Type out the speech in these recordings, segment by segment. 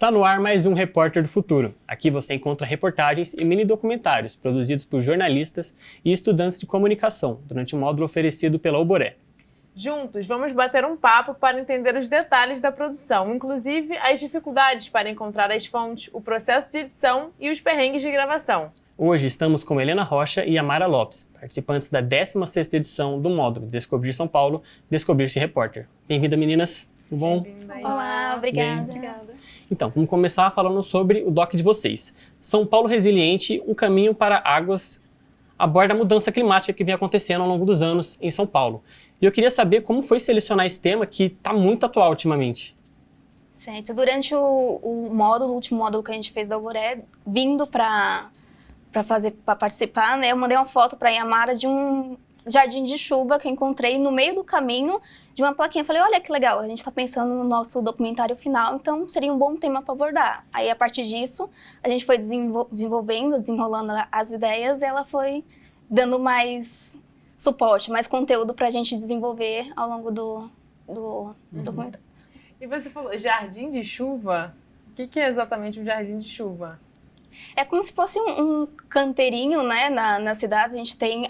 Está no ar mais um Repórter do Futuro. Aqui você encontra reportagens e mini-documentários produzidos por jornalistas e estudantes de comunicação durante o módulo oferecido pela Oboré. Juntos, vamos bater um papo para entender os detalhes da produção, inclusive as dificuldades para encontrar as fontes, o processo de edição e os perrengues de gravação. Hoje estamos com Helena Rocha e Amara Lopes, participantes da 16ª edição do módulo Descobrir São Paulo, Descobrir-se Repórter. Bem-vinda, meninas. Tudo bom? Olá, obrigada. Obrigada. Então, vamos começar falando sobre o doc de vocês. São Paulo Resiliente, um caminho para águas, aborda a mudança climática que vem acontecendo ao longo dos anos em São Paulo. E eu queria saber como foi selecionar esse tema que está muito atual ultimamente. Certo. Durante o último módulo que a gente fez da Alvoré, vindo para participar, né, eu mandei uma foto para a Yamara de um jardim de chuva que eu encontrei no meio do caminho de uma plaquinha. Falei, olha que legal, a gente está pensando no nosso documentário final, então seria um bom tema para abordar. Aí, a partir disso, a gente foi desenrolando as ideias e ela foi dando mais suporte, mais conteúdo para a gente desenvolver ao longo do documentário. E você falou jardim de chuva? O que é exatamente um jardim de chuva? É como se fosse um canteirinho, né? Na cidade a gente tem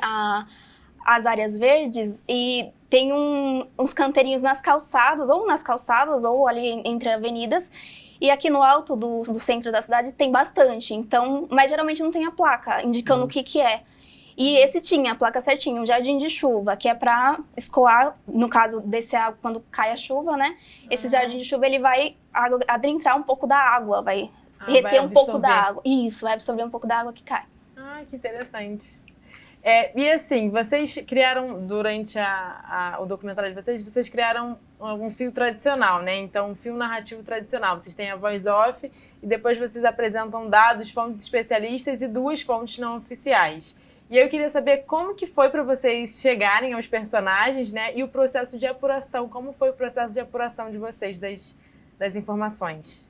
as áreas verdes e tem uns canteirinhos nas calçadas ou ali entre avenidas. E aqui no alto do centro da cidade tem bastante, então, mas geralmente não tem a placa indicando o que é. E esse tinha a placa certinha, um jardim de chuva, que é para escoar, no caso desse água, quando cai a chuva, né? Esse jardim de chuva, ele vai adentrar um pouco da água, vai reter um pouco da água. Isso, vai absorver um pouco da água que cai. Ah, que interessante. E assim, vocês criaram, durante o documentário de vocês criaram um fio tradicional, né? Então, um fio narrativo tradicional. Vocês têm a voz off e depois vocês apresentam dados, fontes especialistas e 2 fontes não oficiais. E eu queria saber como que foi para vocês chegarem aos personagens, né? E o processo de apuração, como foi o processo de apuração de vocês das informações?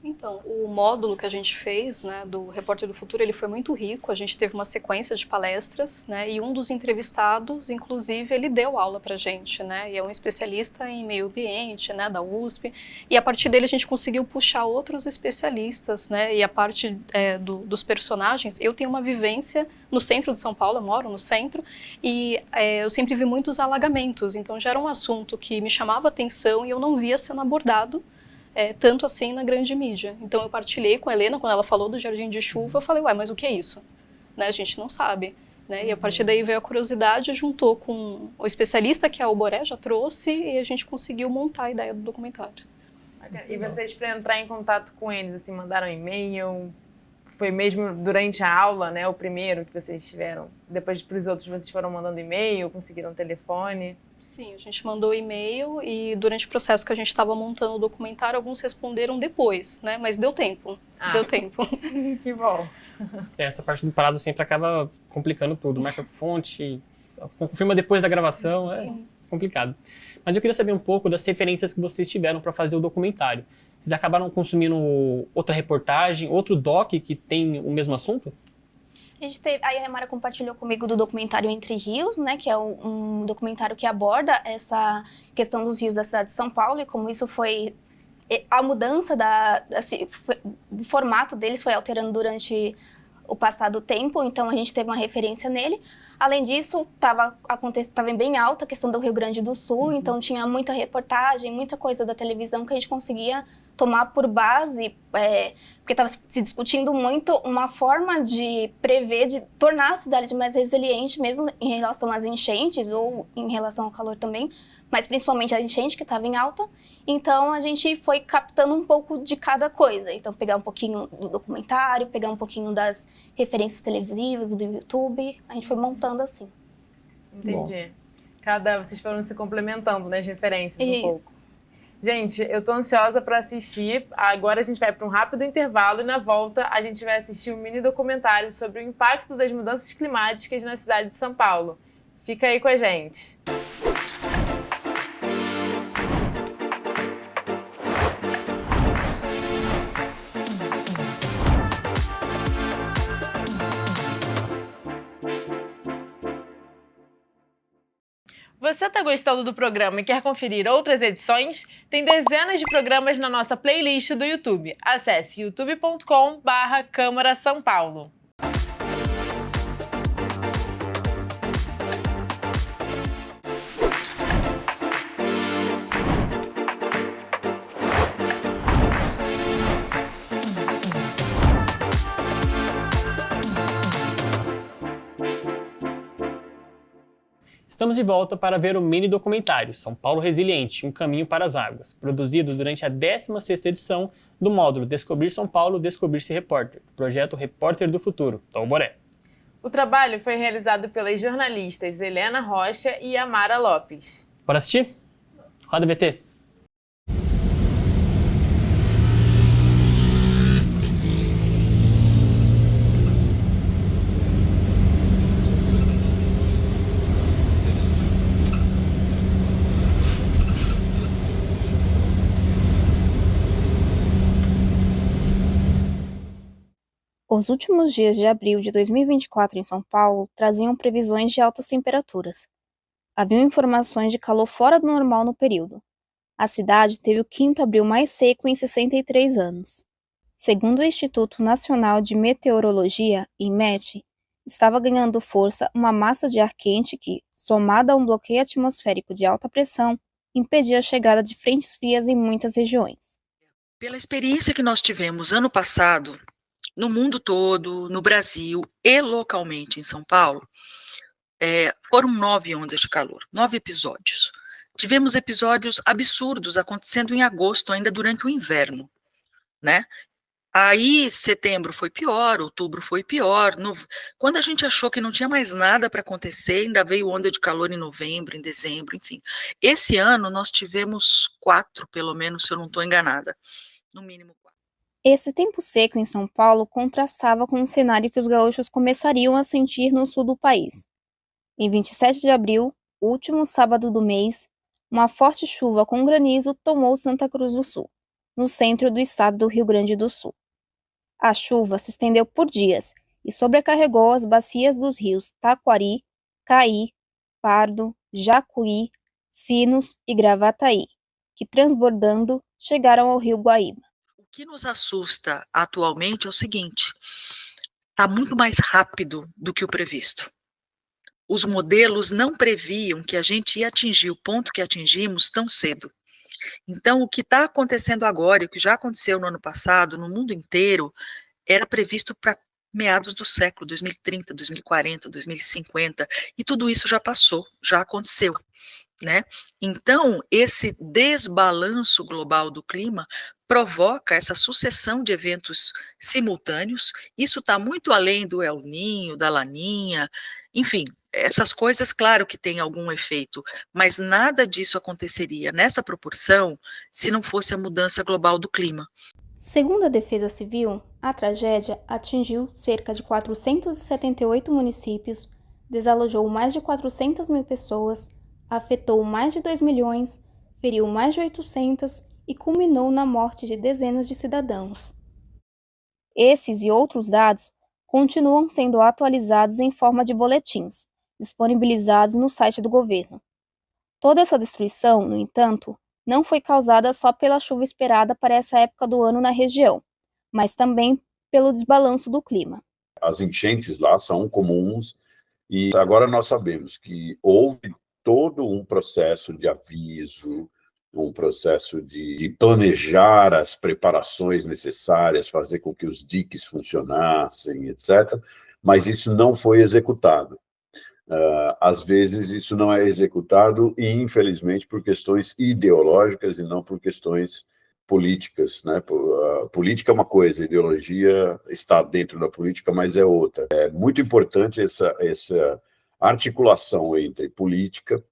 Então, o módulo que a gente fez, né, do Repórter do Futuro, ele foi muito rico. A gente teve uma sequência de palestras, né, e um dos entrevistados, inclusive, ele deu aula pra gente, né, e é um especialista em meio ambiente, né, da USP, e a partir dele a gente conseguiu puxar outros especialistas, né, e a parte dos personagens. Eu tenho uma vivência no centro de São Paulo, eu moro no centro, e eu sempre vi muitos alagamentos, então já era um assunto que me chamava atenção e eu não via sendo abordado tanto assim na grande mídia. Então eu partilhei com a Helena, quando ela falou do jardim de chuva, eu falei, ué, mas o que é isso? Né, a gente não sabe. Né? E a partir daí veio a curiosidade, juntou com o especialista que a Oboré já trouxe e a gente conseguiu montar a ideia do documentário. E vocês, para entrar em contato com eles, assim, mandaram e-mail? Foi mesmo durante a aula, né, o primeiro que vocês tiveram? Depois, para os outros, vocês foram mandando e-mail, conseguiram telefone? Sim, a gente mandou e-mail e durante o processo que a gente estava montando o documentário, alguns responderam depois, né? Mas deu tempo, deu tempo. Que bom. Essa parte do prazo sempre acaba complicando tudo. Marca fonte, confirma depois da gravação, é complicado. Mas eu queria saber um pouco das referências que vocês tiveram para fazer o documentário. Vocês acabaram consumindo outra reportagem, outro doc que tem o mesmo assunto? Aí a Yamara compartilhou comigo do documentário Entre Rios, né, que é um documentário que aborda essa questão dos rios da cidade de São Paulo e como isso foi, a mudança do formato deles foi alterando durante o passado tempo, então a gente teve uma referência nele. Além disso, estava bem alta a questão do Rio Grande do Sul, então tinha muita reportagem, muita coisa da televisão que a gente conseguia tomar por base, porque estava se discutindo muito uma forma de prever, de tornar a cidade mais resiliente, mesmo em relação às enchentes ou em relação ao calor também, mas principalmente a enchente que estava em alta. Então a gente foi captando um pouco de cada coisa. Então pegar um pouquinho do documentário, pegar um pouquinho das referências televisivas, do YouTube, a gente foi montando assim. Entendi. Vocês foram se complementando nas referências um pouco. Gente, eu tô ansiosa para assistir. Agora a gente vai para um rápido intervalo e na volta a gente vai assistir um mini documentário sobre o impacto das mudanças climáticas na cidade de São Paulo. Fica aí com a gente. Você está gostando do programa e quer conferir outras edições? Tem dezenas de programas na nossa playlist do YouTube. Acesse youtube.com/Câmara São Paulo. Estamos de volta para ver o mini documentário São Paulo Resiliente, um caminho para as águas, produzido durante a 16ª edição do módulo Descobrir São Paulo, Descobrir-se Repórter, do projeto Repórter do Futuro, Tauboré. O trabalho foi realizado pelas jornalistas Helena Rocha e Amara Lopes. Bora assistir? Roda VT. Os últimos dias de abril de 2024 em São Paulo traziam previsões de altas temperaturas. Haviam informações de calor fora do normal no período. A cidade teve o 5º abril mais seco em 63 anos. Segundo o Instituto Nacional de Meteorologia, INMET, estava ganhando força uma massa de ar quente que, somada a um bloqueio atmosférico de alta pressão, impedia a chegada de frentes frias em muitas regiões. Pela experiência que nós tivemos ano passado, no mundo todo, no Brasil e localmente em São Paulo, foram 9 ondas de calor, 9 episódios. Tivemos episódios absurdos acontecendo em agosto, ainda durante o inverno, né? Aí setembro foi pior, outubro foi pior. Quando a gente achou que não tinha mais nada para acontecer, ainda veio onda de calor em novembro, em dezembro, enfim. Esse ano nós tivemos 4, pelo menos, se eu não estou enganada, no mínimo 4. Esse tempo seco em São Paulo contrastava com o cenário que os gaúchos começariam a sentir no sul do país. Em 27 de abril, último sábado do mês, uma forte chuva com granizo tomou Santa Cruz do Sul, no centro do estado do Rio Grande do Sul. A chuva se estendeu por dias e sobrecarregou as bacias dos rios Taquari, Caí, Pardo, Jacuí, Sinos e Gravataí, que transbordando chegaram ao rio Guaíba. O que nos assusta atualmente é o seguinte: está muito mais rápido do que o previsto. Os modelos não previam que a gente ia atingir o ponto que atingimos tão cedo. Então, o que está acontecendo agora e o que já aconteceu no ano passado, no mundo inteiro, era previsto para meados do século, 2030, 2040, 2050, e tudo isso já passou, já aconteceu, né? Então, esse desbalanço global do clima provoca essa sucessão de eventos simultâneos. Isso está muito além do El Niño, da Laninha, enfim, essas coisas, claro que têm algum efeito, mas nada disso aconteceria nessa proporção se não fosse a mudança global do clima. Segundo a Defesa Civil, a tragédia atingiu cerca de 478 municípios, desalojou mais de 400 mil pessoas, afetou mais de 2 milhões, feriu mais de 800 e culminou na morte de dezenas de cidadãos. Esses e outros dados continuam sendo atualizados em forma de boletins, disponibilizados no site do governo. Toda essa destruição, no entanto, não foi causada só pela chuva esperada para essa época do ano na região, mas também pelo desbalanço do clima. As enchentes lá são comuns e agora nós sabemos que houve todo um processo de aviso, um processo de planejar as preparações necessárias, fazer com que os diques funcionassem, etc., mas isso não foi executado. Às vezes isso não é executado e, infelizmente, por questões ideológicas e não por questões políticas, né? Política é uma coisa, ideologia está dentro da política, mas é outra. É muito importante essa articulação entre política,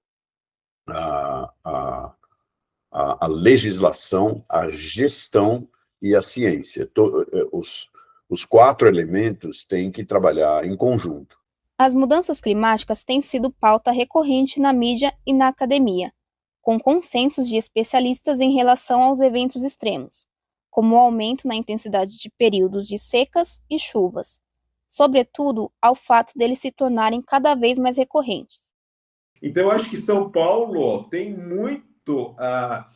a legislação, a gestão e a ciência. Os 4 elementos têm que trabalhar em conjunto. As mudanças climáticas têm sido pauta recorrente na mídia e na academia, com consensos de especialistas em relação aos eventos extremos, como o aumento na intensidade de períodos de secas e chuvas, sobretudo ao fato deles se tornarem cada vez mais recorrentes. Então, eu acho que São Paulo tem muito a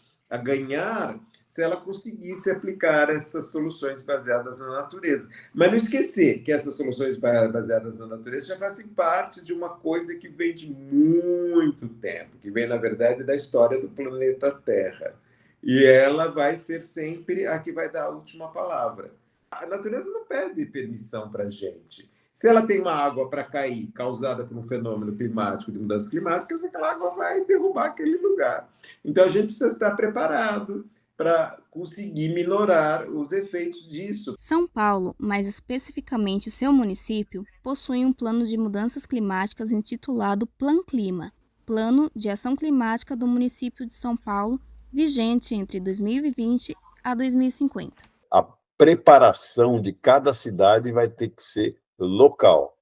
ganhar se ela conseguisse aplicar essas soluções baseadas na natureza. Mas não esquecer que essas soluções baseadas na natureza já fazem parte de uma coisa que vem de muito tempo, que vem, na verdade, da história do planeta Terra. E ela vai ser sempre a que vai dar a última palavra. A natureza não pede permissão para a gente. Se ela tem uma água para cair, causada por um fenômeno climático, de mudanças climáticas, aquela água vai derrubar aquele lugar. Então, a gente precisa estar preparado para conseguir minorar os efeitos disso. São Paulo, mais especificamente seu município, possui um plano de mudanças climáticas intitulado Plan Clima, Plano de Ação Climática do município de São Paulo, vigente entre 2020 a 2050. A preparação de cada cidade vai ter que ser local.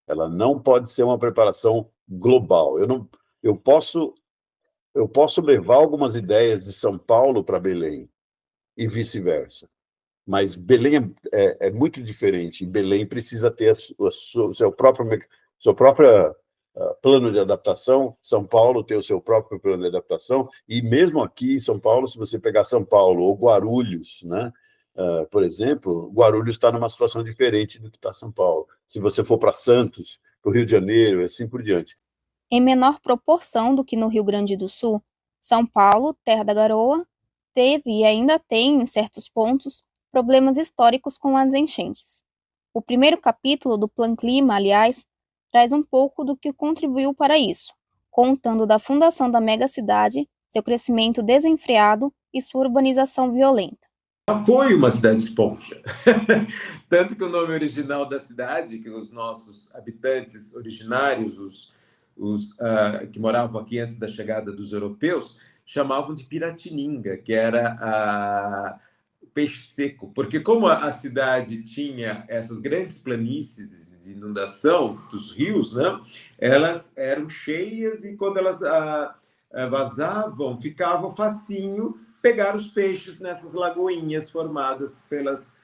Ela não pode ser uma preparação global. Eu posso levar algumas ideias de São Paulo para Belém e vice-versa. Mas Belém é muito diferente. Belém precisa ter seu próprio plano de adaptação. São Paulo tem o seu próprio plano de adaptação. E mesmo aqui em São Paulo, se você pegar São Paulo ou Guarulhos, né? Por exemplo, Guarulhos está numa situação diferente do que está São Paulo. Se você for para Santos, para o Rio de Janeiro, e assim por diante. Em menor proporção do que no Rio Grande do Sul, São Paulo, terra da garoa, teve e ainda tem, em certos pontos, problemas históricos com as enchentes. O primeiro capítulo do Plan Clima, aliás, traz um pouco do que contribuiu para isso, contando da fundação da megacidade, seu crescimento desenfreado e sua urbanização violenta. Ela foi uma cidade esponja. Tanto que o nome original da cidade, que os nossos habitantes originários, os que moravam aqui antes da chegada dos europeus, chamavam de Piratininga, que era peixe seco. Porque como a cidade tinha essas grandes planícies de inundação dos rios, né, elas eram cheias e quando elas vazavam, ficava facinho pegar os peixes nessas lagoinhas formadas pelas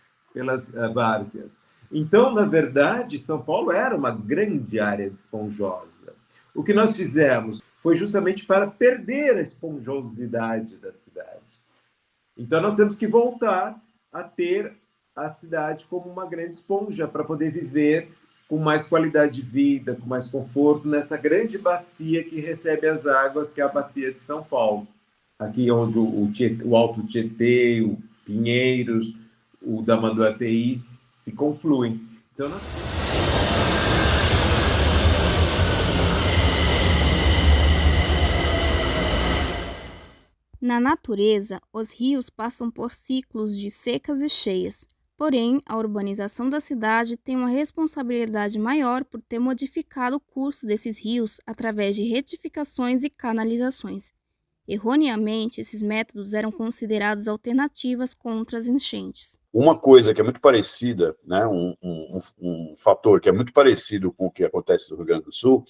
várzeas. Então, na verdade, São Paulo era uma grande área esponjosa. O que nós fizemos foi justamente para perder a esponjosidade da cidade. Então, nós temos que voltar a ter a cidade como uma grande esponja para poder viver com mais qualidade de vida, com mais conforto, nessa grande bacia que recebe as águas, que é a bacia de São Paulo. Aqui onde o Alto Tietê, o Pinheiros, o Tamanduateí se confluem. Então, nós... Na natureza, os rios passam por ciclos de secas e cheias. Porém, a urbanização da cidade tem uma responsabilidade maior por ter modificado o curso desses rios através de retificações e canalizações. Erroneamente, esses métodos eram considerados alternativas contra as enchentes. Uma coisa que é muito parecida, né, um fator que é muito parecido com o que acontece no Rio Grande do Sul,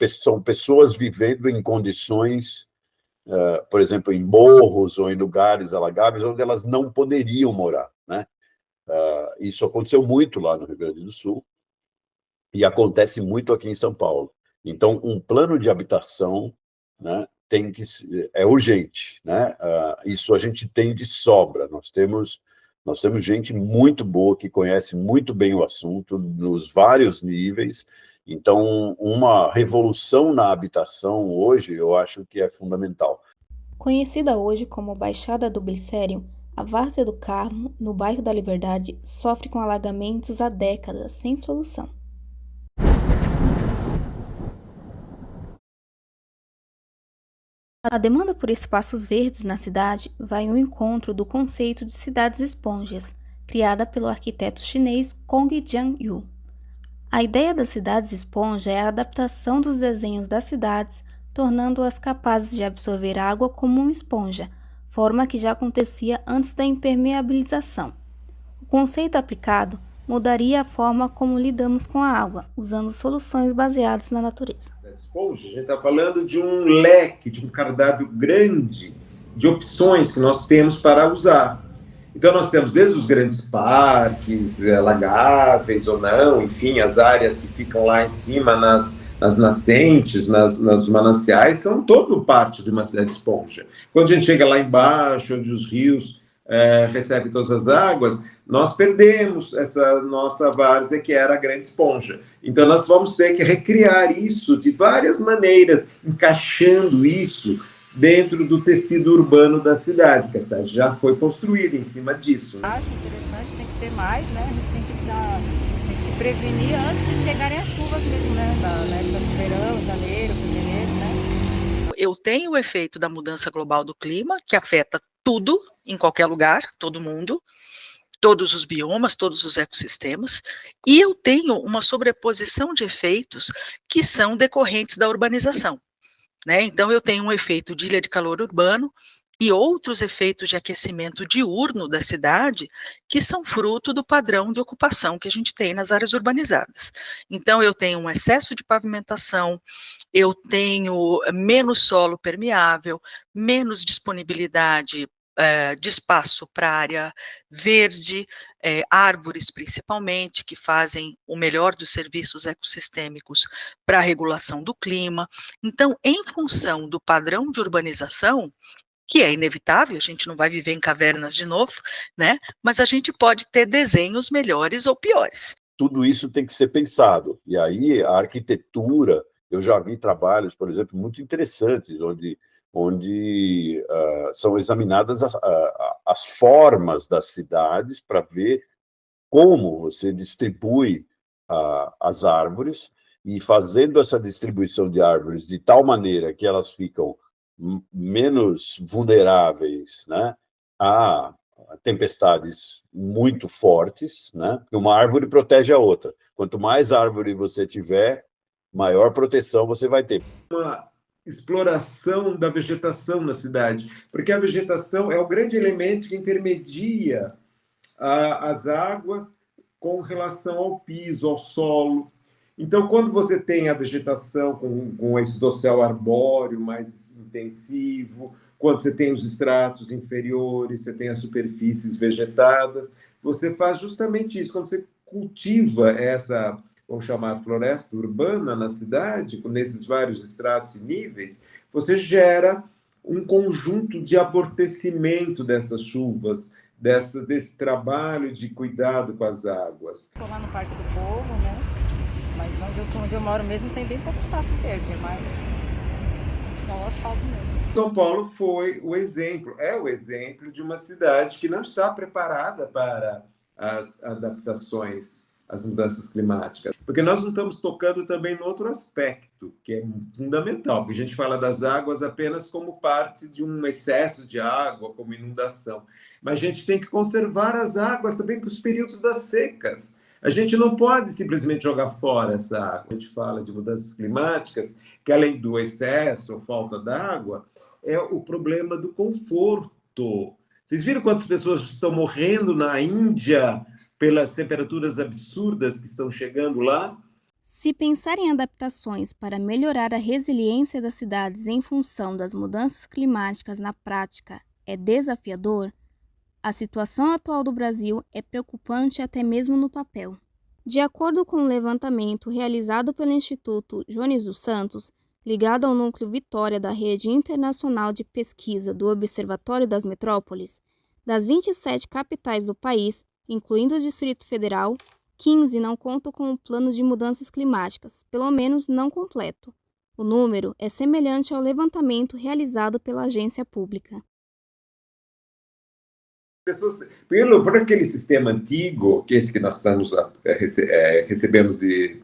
são pessoas vivendo em condições, por exemplo, em morros ou em lugares alagáveis, onde elas não poderiam morar, né? Isso aconteceu muito lá no Rio Grande do Sul e acontece muito aqui em São Paulo. Então, um plano de habitação, né, é urgente, né? Isso a gente tem de sobra. Nós temos gente muito boa que conhece muito bem o assunto nos vários níveis. Então, uma revolução na habitação hoje, eu acho que é fundamental. Conhecida hoje como Baixada do Glicério, a Várzea do Carmo, no bairro da Liberdade, sofre com alagamentos há décadas sem solução. A demanda por espaços verdes na cidade vai ao encontro do conceito de cidades esponjas, criada pelo arquiteto chinês Kong Jiang-yu. A ideia das cidades esponja é a adaptação dos desenhos das cidades, tornando-as capazes de absorver água como uma esponja, forma que já acontecia antes da impermeabilização. O conceito aplicado mudaria a forma como lidamos com a água, usando soluções baseadas na natureza. Esponja, a gente está falando de um leque, de um cardápio grande de opções que nós temos para usar. Então, nós temos desde os grandes parques, lagáveis ou não, enfim, as áreas que ficam lá em cima nas nascentes, nos mananciais, são todo parte de uma cidade esponja. Quando a gente chega lá embaixo, onde os rios recebem todas as águas, nós perdemos essa nossa várzea, que era a grande esponja. Então, nós vamos ter que recriar isso de várias maneiras, encaixando isso dentro do tecido urbano da cidade, que a cidade já foi construída em cima disso. Acho interessante, tem que ter mais, né? A gente tem que se prevenir antes de chegarem as chuvas mesmo, né? Na época do verão, janeiro, fevereiro, né? Eu tenho o efeito da mudança global do clima, que afeta tudo, em qualquer lugar, todo mundo, todos os biomas, todos os ecossistemas, e eu tenho uma sobreposição de efeitos que são decorrentes da urbanização, né? Então, eu tenho um efeito de ilha de calor urbano e outros efeitos de aquecimento diurno da cidade que são fruto do padrão de ocupação que a gente tem nas áreas urbanizadas. Então, eu tenho um excesso de pavimentação, eu tenho menos solo permeável, menos disponibilidade de espaço para área verde, árvores principalmente, que fazem o melhor dos serviços ecossistêmicos para a regulação do clima. Então, em função do padrão de urbanização, que é inevitável, a gente não vai viver em cavernas de novo, né? Mas a gente pode ter desenhos melhores ou piores. Tudo isso tem que ser pensado. E aí, a arquitetura, eu já vi trabalhos, por exemplo, muito interessantes, onde são examinadas as formas das cidades para ver como você distribui as árvores, e fazendo essa distribuição de árvores de tal maneira que elas ficam menos vulneráveis, né, a tempestades muito fortes, né? Porque uma árvore protege a outra. Quanto mais árvore você tiver, maior proteção você vai ter. Uma exploração da vegetação na cidade, porque a vegetação é o grande elemento que intermedia as águas com relação ao piso, ao solo. Então, quando você tem a vegetação com esse dossel arbóreo mais intensivo, quando você tem os estratos inferiores, você tem as superfícies vegetadas, você faz justamente isso. Quando você cultiva essa, vamos chamar, floresta urbana na cidade, nesses vários estratos e níveis, você gera um conjunto de amortecimento dessas chuvas, desse trabalho de cuidado com as águas. Estou lá no Parque do Povo, né? Mas onde eu moro mesmo tem bem pouco espaço verde, mas só o asfalto mesmo. São Paulo foi o exemplo, é o exemplo de uma cidade que não está preparada para as adaptações, as mudanças climáticas. Porque nós não estamos tocando também no outro aspecto, que é fundamental, porque a gente fala das águas apenas como parte de um excesso de água, como inundação. Mas a gente tem que conservar as águas também para os períodos das secas. A gente não pode simplesmente jogar fora essa água. A gente fala de mudanças climáticas, que além do excesso ou falta d'água, é o problema do conforto. Vocês viram quantas pessoas estão morrendo na Índia pelas temperaturas absurdas que estão chegando lá? Se pensar em adaptações para melhorar a resiliência das cidades em função das mudanças climáticas na prática é desafiador, a situação atual do Brasil é preocupante até mesmo no papel. De acordo com um levantamento realizado pelo Instituto Jones dos Santos, ligado ao Núcleo Vitória da Rede Internacional de Pesquisa do Observatório das Metrópoles, das 27 capitais do país, incluindo o Distrito Federal, 15 não contam com o plano de mudanças climáticas, pelo menos não completo. O número é semelhante ao levantamento realizado pela agência pública. Por aquele sistema antigo, que é esse que nós recebemos de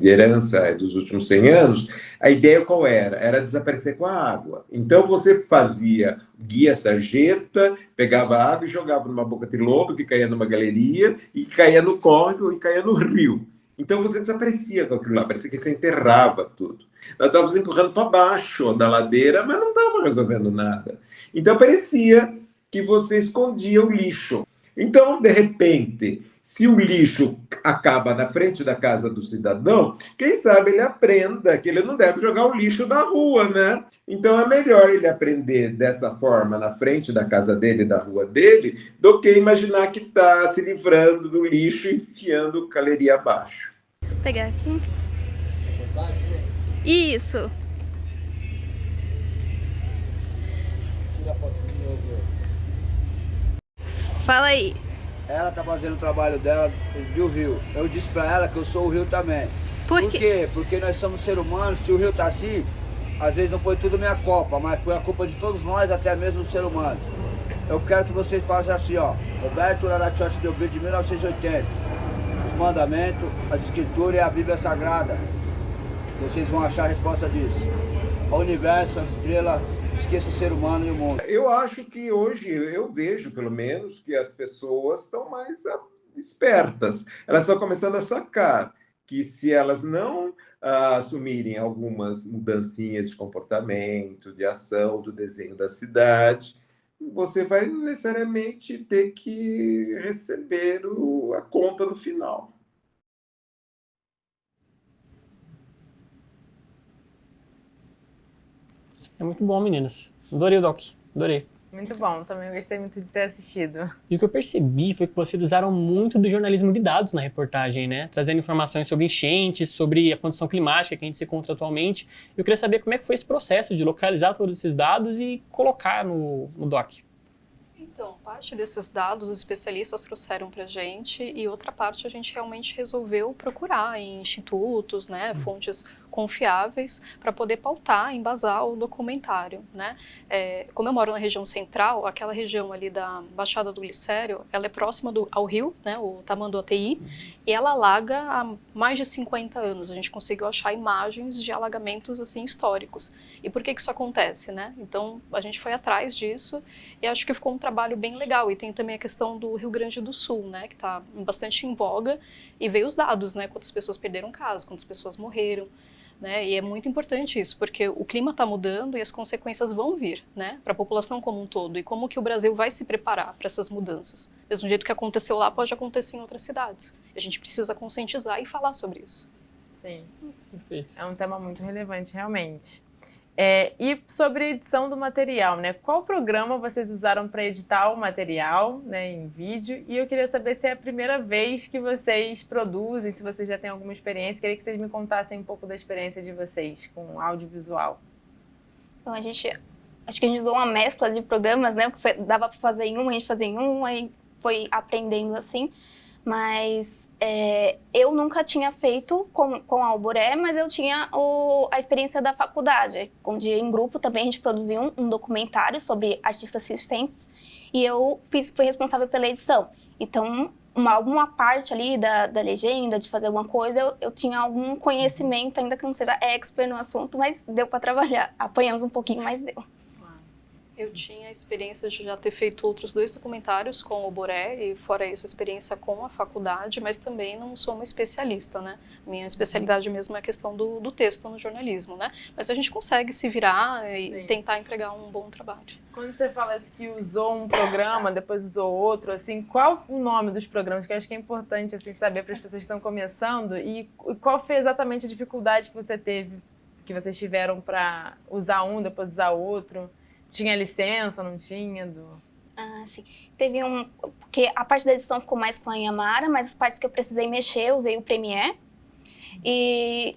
herança dos últimos 100 anos, a ideia qual era? Era desaparecer com a água. Então, você fazia guia sarjeta, pegava a água e jogava numa boca de lobo, que caía numa galeria, e caía no córrego, e caía no rio. Então, você desaparecia com aquilo lá, parecia que você enterrava tudo. Nós estávamos empurrando para baixo da ladeira, mas não estava resolvendo nada. Então, parecia que você escondia o lixo. Então, de repente, se o lixo acaba na frente da casa do cidadão, quem sabe ele aprenda que ele não deve jogar o lixo na rua, né? Então, é melhor ele aprender dessa forma na frente da casa dele, da rua dele, do que imaginar que está se livrando do lixo e enfiando galeria abaixo. Vou pegar aqui. Isso. Tira a foto de novo. Fala aí. Ela tá fazendo o trabalho dela do rio. Eu disse pra ela que eu sou o rio também. Por quê? Porque nós somos seres humanos, se o rio tá assim, às vezes não foi tudo minha culpa, mas foi a culpa de todos nós, até mesmo os seres humanos. Eu quero que vocês façam assim, ó. Roberto Larachiotti de Brito de 1980. Os mandamentos, as escrituras e a Bíblia Sagrada. Vocês vão achar a resposta disso. O universo, as estrelas, esqueça o ser humano e o mundo. Eu acho que hoje, eu vejo pelo menos, que as pessoas estão mais espertas. Elas estão começando a sacar que se elas não assumirem algumas mudancinhas de comportamento, de ação, do desenho da cidade, você vai necessariamente ter que receber a conta no final. É muito bom, meninas. Adorei o doc, adorei. Muito bom, também gostei muito de ter assistido. E o que eu percebi foi que vocês usaram muito do jornalismo de dados na reportagem, né? Trazendo informações sobre enchentes, sobre a condição climática que a gente se encontra atualmente. Eu queria saber como é que foi esse processo de localizar todos esses dados e colocar no doc. Então, parte desses dados os especialistas trouxeram para a gente e outra parte a gente realmente resolveu procurar em institutos, né, fontes confiáveis para poder pautar, embasar o documentário, né? Como eu moro na região central, aquela região ali da Baixada do Glicério, ela é próxima ao rio, né, o Tamanduateí, e ela alaga há mais de 50 anos. A gente conseguiu achar imagens de alagamentos assim históricos. E por que isso acontece, né? Então, a gente foi atrás disso e acho que ficou um trabalho bem legal. E tem também a questão do Rio Grande do Sul, né, que está bastante em voga, e veio os dados, né, quantas pessoas perderam casa, quantas pessoas morreram. Né? E é muito importante isso, porque o clima está mudando e as consequências vão vir, né, para a população como um todo. E como que o Brasil vai se preparar para essas mudanças? Do mesmo jeito que aconteceu lá, pode acontecer em outras cidades. A gente precisa conscientizar e falar sobre isso. Sim, Perfeito. é um tema muito relevante, realmente. E sobre edição do material, né? Qual programa vocês usaram para editar o material, né, em vídeo? E eu queria saber se é a primeira vez que vocês produzem, se vocês já têm alguma experiência. Queria que vocês me contassem um pouco da experiência de vocês com audiovisual. Então, acho que a gente usou uma mescla de programas, né? Dava para fazer em um, a gente fazia em um, aí foi aprendendo assim. Mas eu nunca tinha feito com a Alboré, mas eu tinha a experiência da faculdade, onde em grupo também a gente produziu um documentário sobre artistas circenses e eu fui responsável pela edição. Então, alguma parte ali da legenda, de fazer alguma coisa, eu tinha algum conhecimento, ainda que não seja expert no assunto, mas deu para trabalhar. Apanhamos um pouquinho, mas deu. Eu tinha a experiência de já ter feito outros 2 documentários com o Boré, e fora isso, a experiência com a faculdade, mas também não sou uma especialista, né? Minha especialidade mesmo é a questão do texto no jornalismo, né? Mas a gente consegue se virar e tentar entregar um bom trabalho. Quando você fala isso, que usou um programa, depois usou outro, assim, qual o nome dos programas? Que eu acho que é importante assim, saber para as pessoas que estão começando, e qual foi exatamente a dificuldade que você teve, que vocês tiveram para usar um, depois usar outro? Tinha licença, não tinha? Ah, sim. Teve porque a parte da edição ficou mais com a Yamara, mas as partes que eu precisei mexer, eu usei o Premiere. E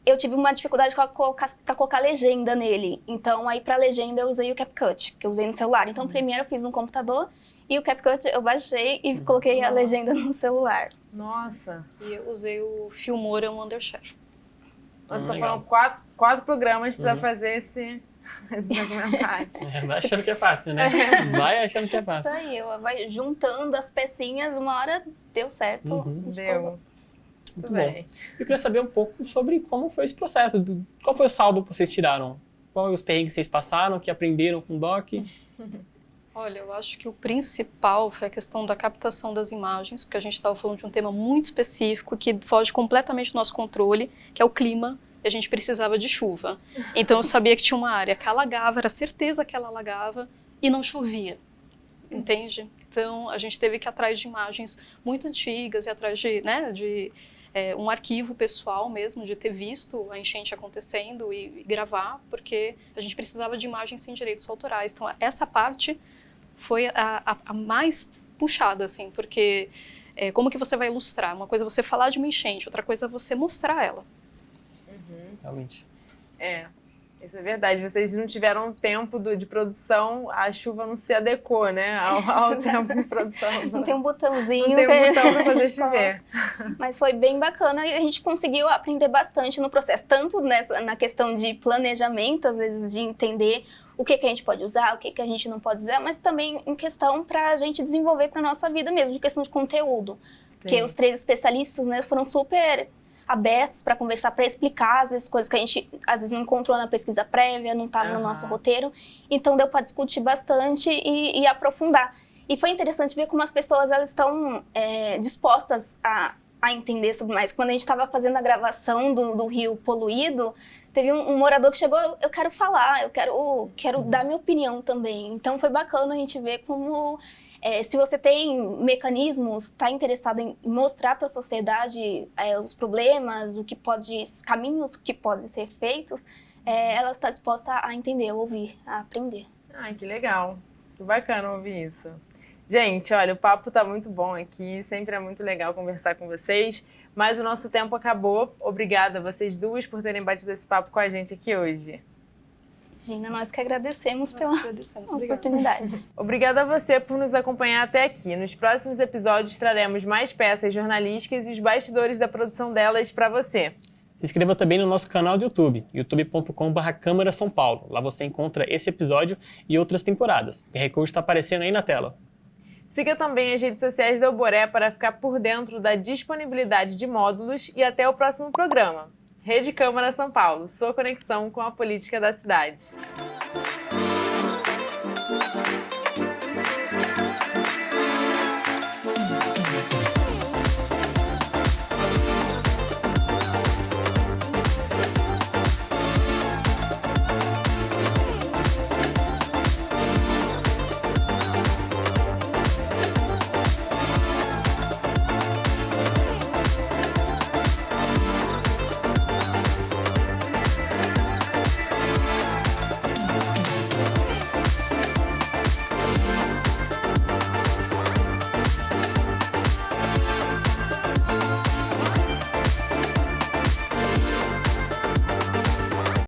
eu tive uma dificuldade para colocar legenda nele. Então, aí para legenda eu usei o CapCut, que eu usei no celular. Então, o Premiere eu fiz no computador e o CapCut eu baixei e coloquei a legenda no celular. Nossa! E eu usei o Filmora Wondershare. Nossa, foram quatro programas para fazer esse documentário. Vai achando que é fácil, né? Vai achando que é fácil. Isso aí, vai juntando as pecinhas, uma hora deu certo. Deu. Muito bem. Eu queria saber um pouco sobre como foi esse processo. Qual foi o saldo que vocês tiraram? Qual os perrengues que vocês passaram, que aprenderam com o doc? Olha, eu acho que o principal foi a questão da captação das imagens, porque a gente estava falando de um tema muito específico que foge completamente do nosso controle, que é o clima. A gente precisava de chuva. Então eu sabia que tinha uma área que alagava, era certeza que ela alagava e não chovia, entende? Então a gente teve que ir atrás de imagens muito antigas e atrás de, né, um arquivo pessoal mesmo, de ter visto a enchente acontecendo e gravar, porque a gente precisava de imagens sem direitos autorais. Então essa parte foi a mais puxada, assim, porque como que você vai ilustrar? Uma coisa é você falar de uma enchente, outra coisa é você mostrar ela. Realmente. Isso é verdade. Vocês não tiveram tempo de produção, a chuva não se adequou, né? Ao tempo de produção. Não tem um botãozinho. Não tem um botão para fazer chover. Mas foi bem bacana e a gente conseguiu aprender bastante no processo, tanto na questão de planejamento, às vezes de entender o que a gente pode usar, o que a gente não pode usar, mas também em questão para a gente desenvolver para nossa vida mesmo, de questão de conteúdo. Sim. Porque os 3 especialistas, né, foram super abertos para conversar, para explicar, às vezes, coisas que a gente, às vezes, não encontrou na pesquisa prévia, não estava no nosso roteiro. Então, deu para discutir bastante e aprofundar. E foi interessante ver como as pessoas elas estão dispostas a entender sobre mais. Quando a gente estava fazendo a gravação do rio poluído, teve um morador que chegou, eu quero falar, eu quero dar minha opinião também. Então, foi bacana a gente ver como... se você tem mecanismos, está interessado em mostrar para a sociedade os problemas, caminhos que podem ser feitos, ela está disposta a entender, a ouvir, a aprender. Ai, que legal. Que bacana ouvir isso. Gente, olha, o papo tá muito bom aqui, sempre é muito legal conversar com vocês, mas o nosso tempo acabou. Obrigada a vocês duas por terem batido esse papo com a gente aqui hoje. Gina, nós que agradecemos pela oportunidade. Obrigada a você por nos acompanhar até aqui. Nos próximos episódios traremos mais peças jornalísticas e os bastidores da produção delas para você. Se inscreva também no nosso canal do YouTube, youtube.com/Câmara São Paulo. Lá você encontra esse episódio e outras temporadas. O QR Code está aparecendo aí na tela. Siga também as redes sociais da Uboré para ficar por dentro da disponibilidade de módulos e até o próximo programa. Rede Câmara São Paulo, sua conexão com a política da cidade.